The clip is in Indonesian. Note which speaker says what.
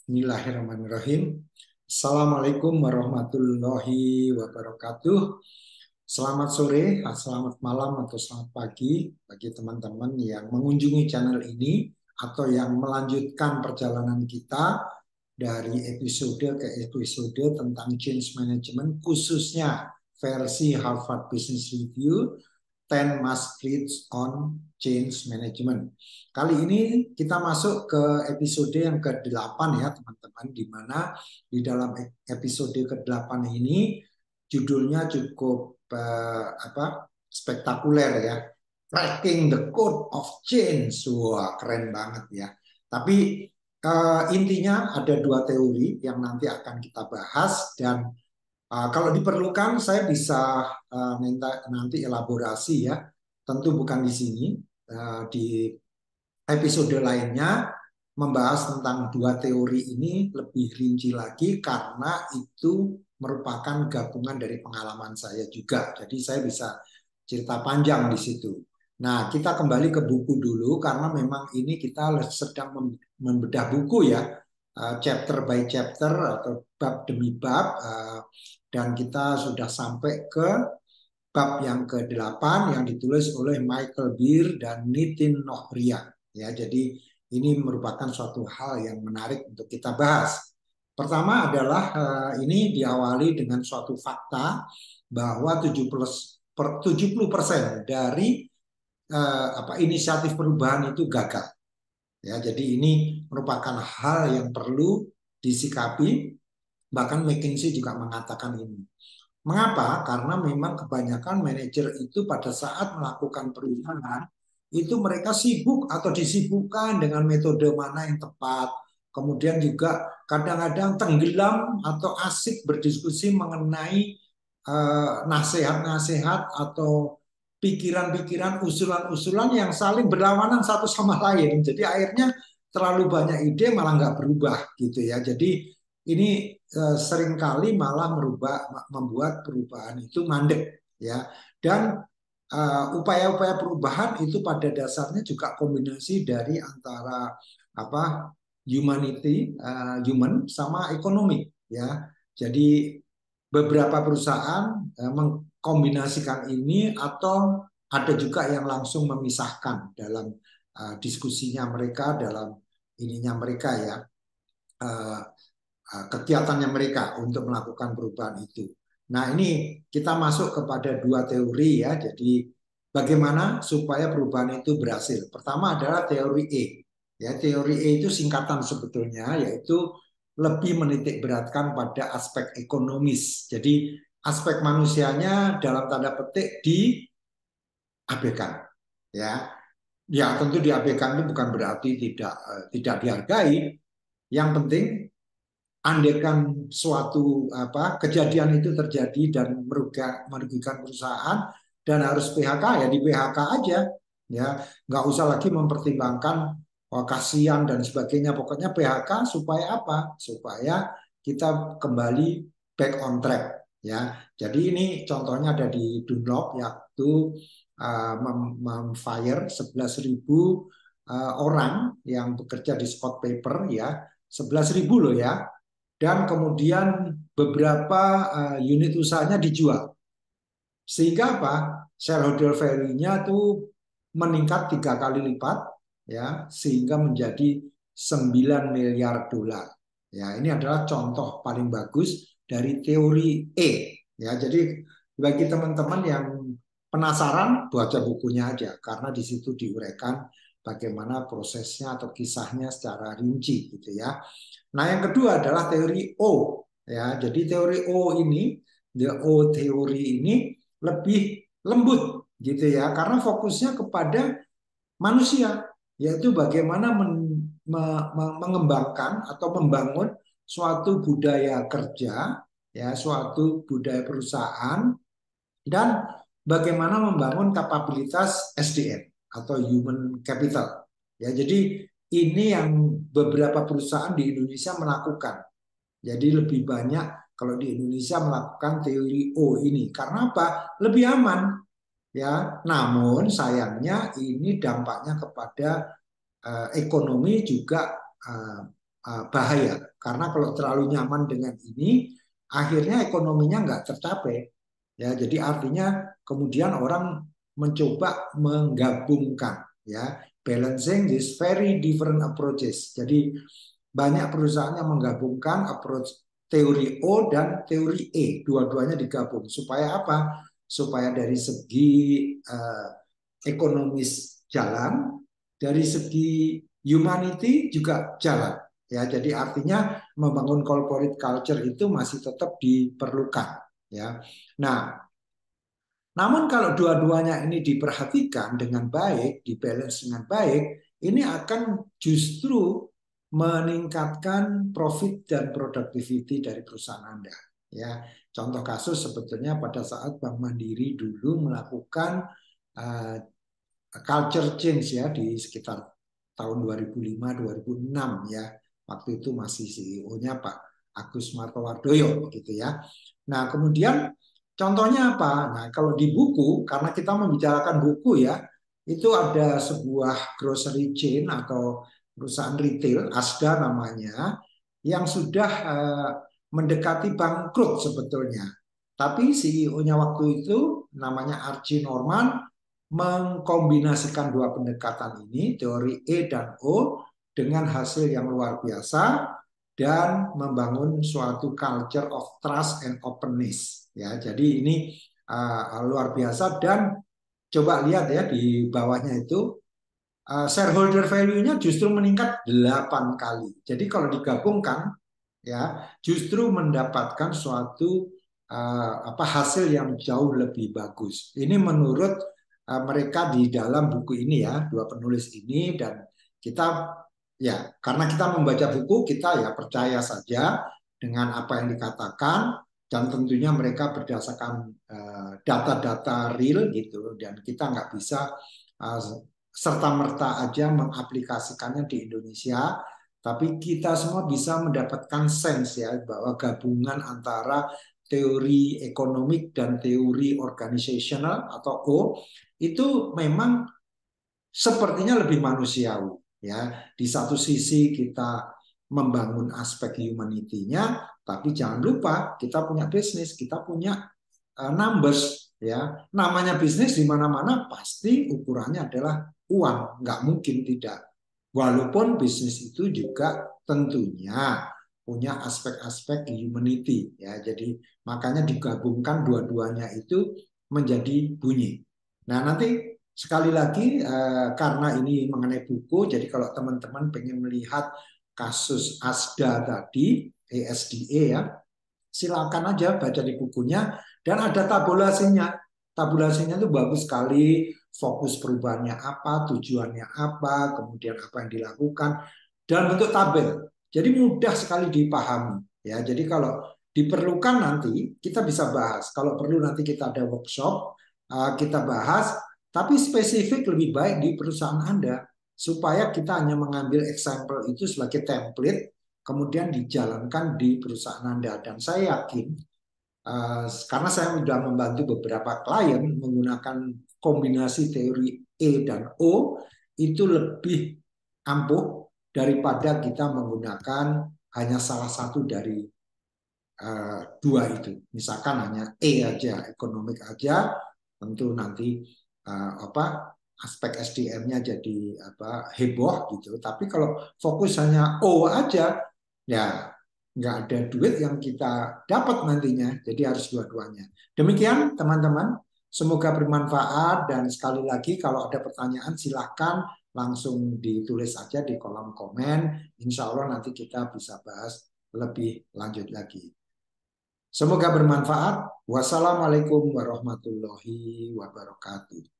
Speaker 1: Bismillahirrahmanirrahim. Assalamualaikum warahmatullahi wabarakatuh. Selamat sore, selamat malam, atau selamat pagi bagi teman-teman yang mengunjungi channel ini atau yang melanjutkan perjalanan kita dari episode ke episode tentang change management, khususnya versi Harvard Business Review 10 Must Reads on Change Management. Kali ini kita masuk ke episode yang ke-8 ya teman-teman, di mana di dalam episode ke-8 ini judulnya cukup spektakuler ya. Cracking the Code of Change. Wah, keren banget ya. Tapi intinya ada dua teori yang nanti akan kita bahas, dan kalau diperlukan, saya bisa minta nanti elaborasi ya. Tentu bukan di sini, di episode lainnya membahas tentang dua teori ini lebih rinci lagi karena itu merupakan gabungan dari pengalaman saya juga. Jadi saya bisa cerita panjang di situ. Nah, kita kembali ke buku dulu karena memang ini kita sedang membedah buku ya, chapter by chapter atau bab demi bab. Dan kita sudah sampai ke bab yang ke-8 yang ditulis oleh Michael Beer dan Nitin Nohria. Ya, jadi ini merupakan suatu hal yang menarik untuk kita bahas. Pertama adalah ini diawali dengan suatu fakta bahwa 70% dari inisiatif perubahan itu gagal. Ya, jadi ini merupakan hal yang perlu disikapi. Bahkan McKinsey juga mengatakan ini. Mengapa? Karena memang kebanyakan manajer itu pada saat melakukan perubahan, itu mereka sibuk atau disibukkan dengan metode mana yang tepat. Kemudian juga kadang-kadang tenggelam atau asik berdiskusi mengenai nasihat-nasihat atau pikiran-pikiran, usulan-usulan yang saling berlawanan satu sama lain. Jadi akhirnya terlalu banyak ide malah nggak berubah gitu ya. Jadi ini seringkali malah membuat perubahan itu mandek ya. Dan upaya-upaya perubahan itu pada dasarnya juga kombinasi dari antara human sama ekonomi ya. Jadi beberapa perusahaan mengkombinasikan ini, atau ada juga yang langsung memisahkan dalam diskusinya mereka, dalam ininya mereka ya, kegiatannya mereka untuk melakukan perubahan itu. Nah, ini kita masuk kepada dua teori ya. Jadi bagaimana supaya perubahan itu berhasil? Pertama adalah teori E. Ya, teori E itu singkatan sebetulnya, yaitu lebih menitik beratkan pada aspek ekonomis. Jadi aspek manusianya dalam tanda petik diabaikan. Ya, ya tentu diabaikan itu bukan berarti tidak dihargai. Yang penting andaikan suatu kejadian itu terjadi dan merugikan perusahaan dan harus PHK, ya di PHK aja ya, nggak usah lagi mempertimbangkan kasihan dan sebagainya. Pokoknya PHK supaya apa? Supaya kita kembali back on track ya. Jadi ini contohnya ada di Dunlop, yaitu mem-fire 11.000 orang yang bekerja di Scott Paper ya, 11.000 loh ya. Dan kemudian beberapa unit usahanya dijual. Sehingga apa? Shareholder value-nya tuh meningkat 3 kali lipat ya, sehingga menjadi 9 miliar dolar. Ya, ini adalah contoh paling bagus dari teori E. Ya, jadi bagi teman-teman yang penasaran, baca bukunya aja karena di situ diuraikan bagaimana prosesnya atau kisahnya secara rinci gitu ya. Nah, yang kedua adalah teori O. Ya, jadi teori O ini, the O teori ini lebih lembut gitu ya, karena fokusnya kepada manusia, yaitu bagaimana mengembangkan atau membangun suatu budaya kerja, ya, suatu budaya perusahaan, dan bagaimana membangun kapabilitas SDM atau human capital. Ya, jadi ini yang beberapa perusahaan di Indonesia melakukan. Jadi lebih banyak kalau di Indonesia melakukan teori O ini. Karena apa? Lebih aman. Ya, namun sayangnya ini dampaknya kepada ekonomi juga bahaya. Karena kalau terlalu nyaman dengan ini, akhirnya ekonominya nggak tercapai. Ya, jadi artinya kemudian orang mencoba menggabungkan, ya, balancing this very different approaches. Jadi banyak perusahaan yang menggabungkan approach teori O dan teori E, dua-duanya digabung. Supaya apa? Supaya dari segi ekonomis jalan, dari segi humanity juga jalan. Ya, jadi artinya membangun corporate culture itu masih tetap diperlukan. Ya, nah, namun kalau dua-duanya ini diperhatikan dengan baik, dibalance dengan baik, ini akan justru meningkatkan profit dan productivity dari perusahaan Anda. Ya, contoh kasus sebetulnya pada saat Bank Mandiri dulu melakukan uh, culture change ya di sekitar tahun 2005-2006 ya. Waktu itu masih CEO-nya Pak Agus Martowardoyo gitu ya. Nah, kemudian contohnya apa? Nah, kalau di buku, karena kita membicarakan buku ya, itu ada sebuah grocery chain atau perusahaan retail, Asda namanya, yang sudah mendekati bangkrut sebetulnya. Tapi CEO-nya waktu itu namanya Archie Norman mengkombinasikan dua pendekatan ini, teori E dan O, dengan hasil yang luar biasa dan membangun suatu culture of trust and openness. Ya, jadi ini luar biasa dan coba lihat ya di bawahnya itu shareholder value-nya justru meningkat 8 kali. Jadi kalau digabungkan ya justru mendapatkan suatu hasil yang jauh lebih bagus. Ini menurut mereka di dalam buku ini ya, dua penulis ini dan kita ya karena kita membaca buku kita ya percaya saja dengan apa yang dikatakan dan tentunya mereka berdasarkan data-data real gitu dan kita nggak bisa serta-merta aja mengaplikasikannya di Indonesia, tapi kita semua bisa mendapatkan sense ya bahwa gabungan antara teori ekonomik dan teori organizational atau O itu memang sepertinya lebih manusiawi ya. Di satu sisi kita membangun aspek humanity-nya, tapi jangan lupa kita punya bisnis, kita punya numbers ya. Namanya bisnis di mana-mana pasti ukurannya adalah uang, nggak mungkin tidak. Walaupun bisnis itu juga tentunya punya aspek-aspek humanity ya. Jadi makanya digabungkan dua-duanya itu menjadi bunyi. Nah, nanti sekali lagi karena ini mengenai buku, jadi kalau teman-teman pengen melihat kasus ASDA tadi, ESDA ya, silakan aja baca di bukunya dan ada tabulasinya. Tabulasinya itu bagus sekali, fokus perubahannya apa, tujuannya apa, kemudian apa yang dilakukan dalam bentuk tabel. Jadi mudah sekali dipahami ya. Jadi kalau diperlukan nanti kita bisa bahas. Kalau perlu nanti kita ada workshop, kita bahas, tapi spesifik lebih baik di perusahaan Anda supaya kita hanya mengambil example itu sebagai template kemudian dijalankan di perusahaan Anda. Dan saya yakin, karena saya sudah membantu beberapa klien menggunakan kombinasi teori E dan O, itu lebih ampuh daripada kita menggunakan hanya salah satu dari dua itu. Misalkan hanya E aja, ekonomik aja, tentu nanti aspek SDM-nya jadi heboh gitu. Tapi kalau fokus hanya O aja, ya nggak ada duit yang kita dapat nantinya. Jadi harus dua-duanya. Demikian teman-teman. Semoga bermanfaat dan sekali lagi kalau ada pertanyaan silahkan langsung ditulis saja di kolom komen. Insya Allah nanti kita bisa bahas lebih lanjut lagi. Semoga bermanfaat. Wassalamualaikum warahmatullahi wabarakatuh.